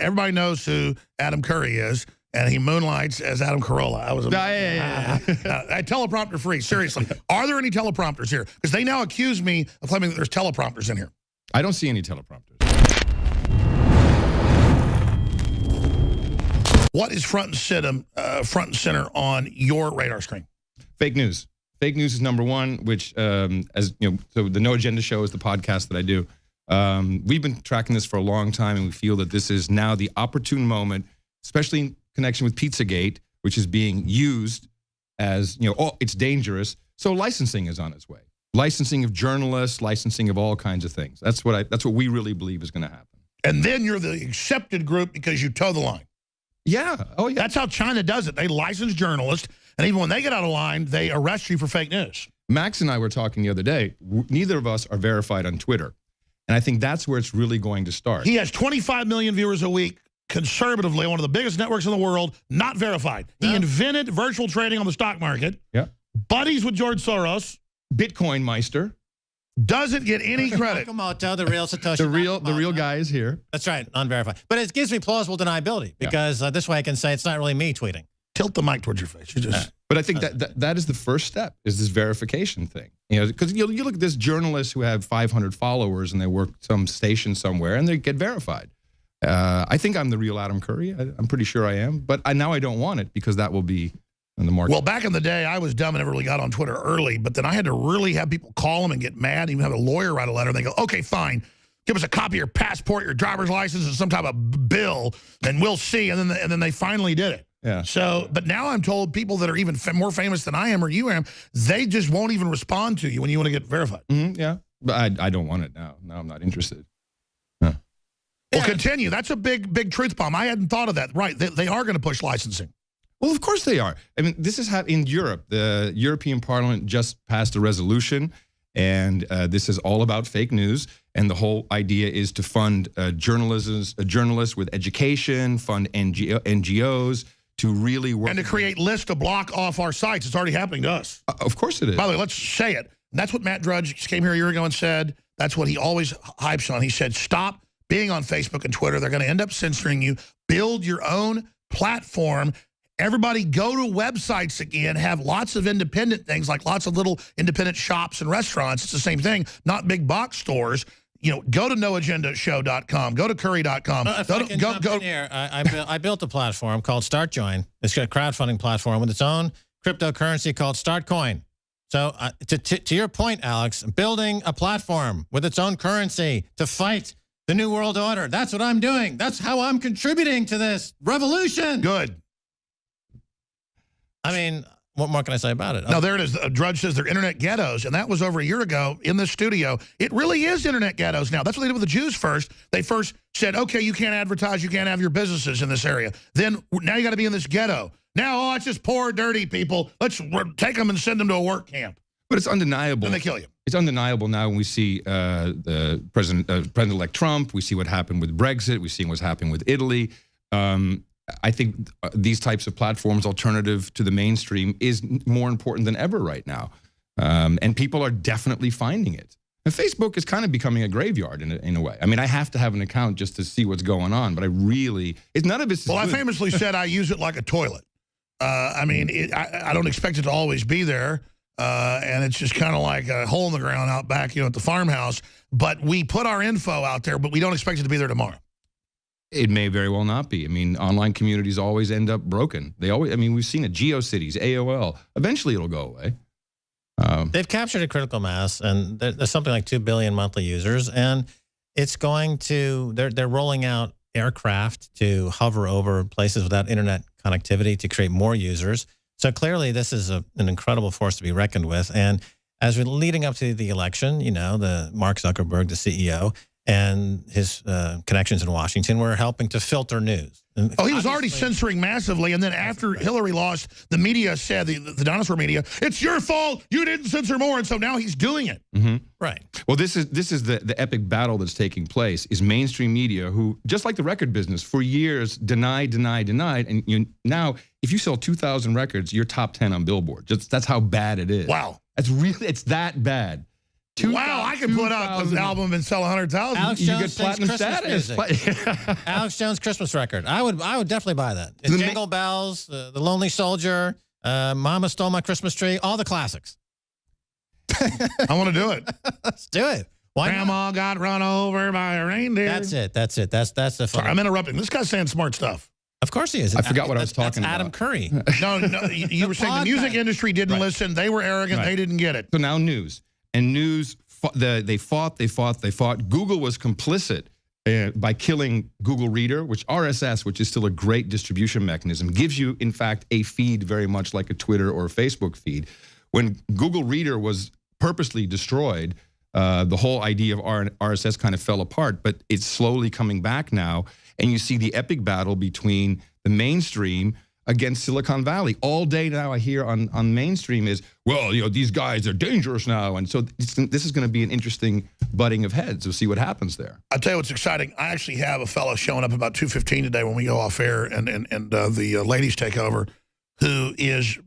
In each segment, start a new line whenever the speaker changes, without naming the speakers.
everybody knows who Adam Curry is, and he moonlights as Adam Carolla. I was teleprompter free. Seriously, are there any teleprompters here? Because they now accuse me of claiming that there's teleprompters in here.
I don't see any teleprompters.
What is front and center on your radar screen?
Fake news. Fake news is number one, which, as you know, so the No Agenda Show is the podcast that I do. We've been tracking this for a long time, and we feel that this is now the opportune moment, especially in connection with Pizzagate, which is being used as, you know, oh, it's dangerous. So licensing is on its way. Licensing of journalists, licensing of all kinds of things. That's what we really believe is going to happen.
And then you're the accepted group because you toe the line.
Yeah. Oh, yeah.
That's how China does it. They license journalists, and even when they get out of line, they arrest you for fake news.
Max and I were talking the other day. Neither of us are verified on Twitter. And I think that's where it's really going to start.
He has 25 million viewers a week, conservatively, one of the biggest networks in the world, not verified. He invented virtual trading on the stock market.
Yeah.
Buddies with George Soros.
Bitcoin Meister.
Doesn't get any credit.
Nakamoto, the real Satoshi.
the real guy is here.
That's right, unverified. But it gives me plausible deniability because this way I can say it's not really me tweeting.
Tilt the mic towards your face. You just.
But I think that is the first step, is this verification thing. You know, because you look at this journalists who have 500 followers and they work some station somewhere and they get verified. I think I'm the real Adam Curry. I'm pretty sure I am. But now I don't want it because that will be in the market.
Well, back in the day, I was dumb and never really got on Twitter early. But then I had to really have people call them and get mad, even have a lawyer write a letter. And they go, okay, fine. Give us a copy of your passport, your driver's license, and some type of bill, and we'll see. And then they finally did it.
Yeah.
So, but now I'm told people that are even more famous than I am or you am, they just won't even respond to you when you want to get verified.
Yeah. But I don't want it now. No, I'm not interested.
Huh. Well, continue. That's a big truth bomb. I hadn't thought of that. Right. They are going to push licensing.
Well, of course they are. I mean, this is how in Europe, the European Parliament just passed a resolution, and this is all about fake news. And the whole idea is to fund journalists with education, fund NGOs to really work.
And to create lists to block off our sites. It's already happening to us.
Of course it is.
By the way, let's say it. And that's what Matt Drudge came here a year ago and said. That's what he always hypes on. He said, stop being on Facebook and Twitter. They're going to end up censoring you. Build your own platform. Everybody go to websites again, have lots of independent things, like lots of little independent shops and restaurants. It's the same thing, not big box stores. You know, go to noagendashow.com, go to curry.com.
I built a platform called StartJoin. It's a crowdfunding platform with its own cryptocurrency called StartCoin. So to your point, Alex, building a platform with its own currency to fight the New World Order. That's what I'm doing. That's how I'm contributing to this revolution.
Good.
I mean, what more can I say about it?
No, there it is. Drudge says they're internet ghettos, and that was over a year ago in this studio. It really is internet ghettos now. That's what they did with the Jews first. They first said, okay, you can't advertise, you can't have your businesses in this area. Then now you got to be in this ghetto. Now, it's just poor, dirty people. Let's take them and send them to a work camp.
But it's undeniable.
Then they kill you.
It's undeniable now when we see the President-elect Trump. We see what happened with Brexit. We see what's happening with Italy. I think these types of platforms, alternative to the mainstream, is more important than ever right now. And people are definitely finding it. And Facebook is kind of becoming a graveyard in a way. I mean, I have to have an account just to see what's going on, but none of it's
Well, I famously said I use it like a toilet. I mean, I don't expect it to always be there. And it's just kind of like a hole in the ground out back, you know, at the farmhouse. But we put our info out there, but we don't expect it to be there tomorrow.
It may very well not be. I mean, online communities always end up broken. We've seen it, GeoCities, AOL. Eventually it'll go away.
They've captured a critical mass, and there's something like 2 billion monthly users, and it's going to, they're rolling out aircraft to hover over places without internet connectivity to create more users. So clearly this is an incredible force to be reckoned with. And as we're leading up to the election, you know, the Mark Zuckerberg, the CEO, and his connections in Washington were helping to filter news. And
he was already censoring massively, and then after Hillary lost, the media said, the dinosaur media, it's your fault, you didn't censor more, and so now he's doing it.
Mm-hmm.
Right.
Well, this is the epic battle that's taking place, is mainstream media who, just like the record business, for years denied, and now, if you sell 2,000 records, you're top 10 on Billboard. That's how bad it is.
Wow.
It's that bad.
Wow, I can put out an album and sell 100,000.
Alex
You
Jones
get
sings
platinum
Christmas
status.
music. Alex Jones Christmas record. I would definitely buy that. It's Jingle Bells, The Lonely Soldier, Mama Stole My Christmas Tree, all the classics.
I want to do it.
Let's do it. Why
Grandma
not?
got run over by a reindeer.
That's it. That's the fun.
Sorry, I'm interrupting. This guy's saying smart stuff.
Of course he is.
I forgot what I was talking
That's Adam
about.
Curry.
No, you were saying the music industry didn't listen. They were arrogant.
Right.
They didn't get it.
So now news. And news, they fought. Google was complicit by killing Google Reader, which RSS, which is still a great distribution mechanism, gives you, in fact, a feed very much like a Twitter or a Facebook feed. When Google Reader was purposely destroyed, the whole idea of RSS kind of fell apart, but it's slowly coming back now. And you see the epic battle between the mainstream against Silicon Valley. All day now I hear on mainstream is, well, these guys are dangerous now. And so this is going to be an interesting butting of heads. We'll see what happens there.
I'll tell you what's exciting. I actually have a fellow showing up about 2:15 today when we go off air and the ladies take over, who is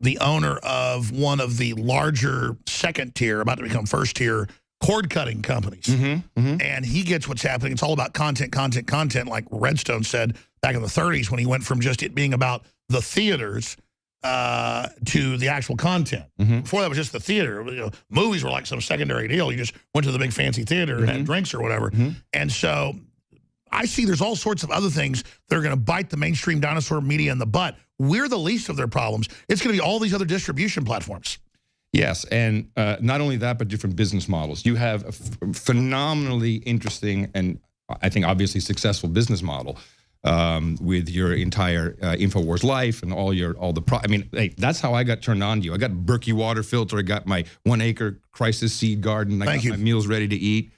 the owner of one of the larger second tier, about to become first tier, cord cutting companies. And he gets what's happening. It's all about content, like Redstone said back in the 30s when he went from just it being about the theaters to the actual content. Before that was just the theater. Movies were like some secondary deal. You just went to the big fancy theater and had drinks or whatever. And so I see there's all sorts of other things that are going to bite the mainstream dinosaur media in the butt. We're the least of their problems. It's going to be all these other distribution platforms.
Yes, and not only that, but different business models. You have a phenomenally interesting and I think obviously successful business model with your entire InfoWars life and all the I mean, hey, that's how I got turned on to you. I got Berkey water filter. I got my 1 acre crisis seed garden. I got my meals ready to eat.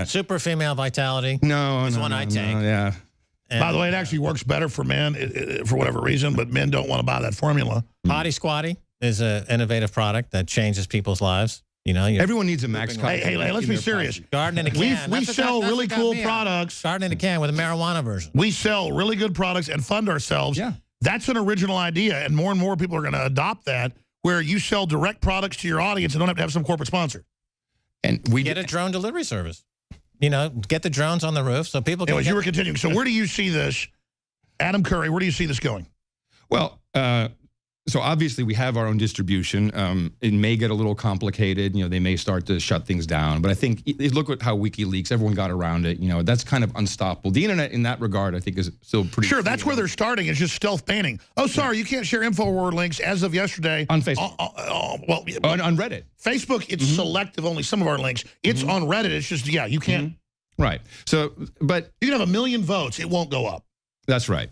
Super female vitality.
No,
it's one I take.
Yeah.
And,
by the way, it actually works better for men for whatever reason, but men don't want to buy that formula.
Potty Squatty is an innovative product that changes people's lives.
Everyone needs a Max.
Hey, let's be serious.
Garden in a can.
We sell really cool products.
Garden in a can with a marijuana version.
We sell really good products and fund ourselves.
Yeah.
That's an original idea, and more people are going to adopt that, where you sell direct products to your audience and don't have to have some corporate sponsor.
And we
get a drone delivery service. Get the drones on the roof so people can.
Anyways, you were continuing. So where do you see this, Adam Curry? Where do you see this going?
Well, so obviously we have our own distribution. It may get a little complicated. They may start to shut things down. But I think look at how WikiLeaks, everyone got around it. That's kind of unstoppable. The internet in that regard, I think, is still pretty. Sure,
that's where they're starting. It's just stealth banning. Oh, sorry, you can't share InfoWars links as of yesterday
on Facebook. On Reddit.
Facebook, it's selective. Only some of our links. It's on Reddit. It's just you can't.
Right. So, but
you can have 1 million votes. It won't go up.
That's right.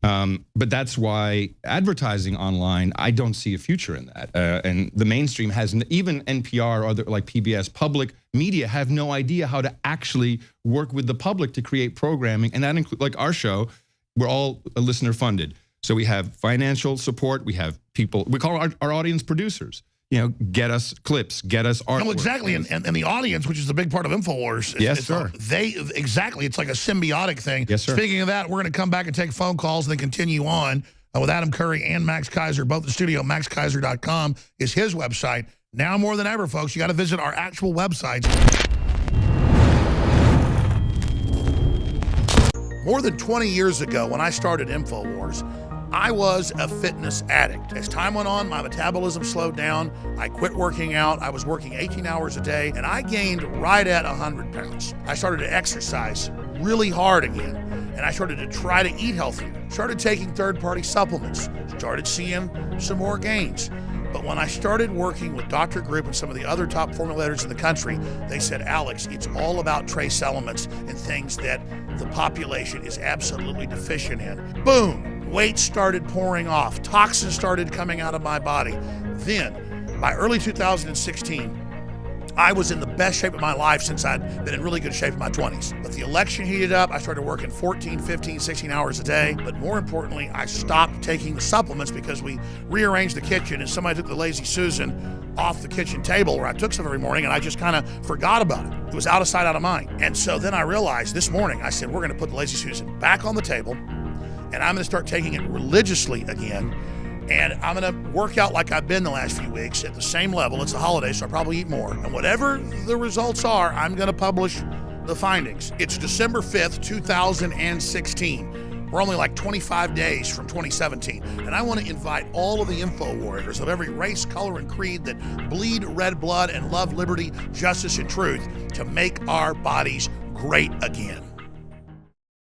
But that's why advertising online, I don't see a future in that. And the mainstream even NPR or other like PBS, public media have no idea how to actually work with the public to create programming. And that includes, like our show, we're all listener funded. So we have financial support. We have people, we call our audience producers. Get us clips, get us artwork.
No, exactly, and the audience, which is a big part of InfoWars.
Yes, sir.
It's like a symbiotic thing.
Yes, sir.
Speaking of that, we're going to come back and take phone calls and then continue on with Adam Curry and Max Keiser, both in the studio. MaxKeiser.com is his website. Now more than ever, folks, you got to visit our actual websites. More than 20 years ago, when I started InfoWars, I was a fitness addict. As time went on, my metabolism slowed down. I quit working out. I was working 18 hours a day, and I gained right at 100 pounds. I started to exercise really hard again, and I started to try to eat healthier. Started taking third-party supplements. Started seeing some more gains. But when I started working with Dr. Group and some of the other top formulators in the country, they said, Alex, it's all about trace elements and things that the population is absolutely deficient in. Boom! Weight started pouring off. Toxins started coming out of my body. Then, by early 2016, I was in the best shape of my life since I'd been in really good shape in my 20s. But the election heated up. I started working 14, 15, 16 hours a day. But more importantly, I stopped taking the supplements because we rearranged the kitchen and somebody took the Lazy Susan off the kitchen table where I took some every morning, and I just kind of forgot about it. It was out of sight, out of mind. And so then I realized this morning, I said, we're going to put the Lazy Susan back on the table, and I'm going to start taking it religiously again. And I'm going to work out like I've been the last few weeks at the same level. It's the holiday, so I'll probably eat more. And whatever the results are, I'm going to publish the findings. It's December 5th, 2016. We're only like 25 days from 2017. And I want to invite all of the info warriors of every race, color, and creed that bleed red blood and love liberty, justice, and truth to make our bodies great again.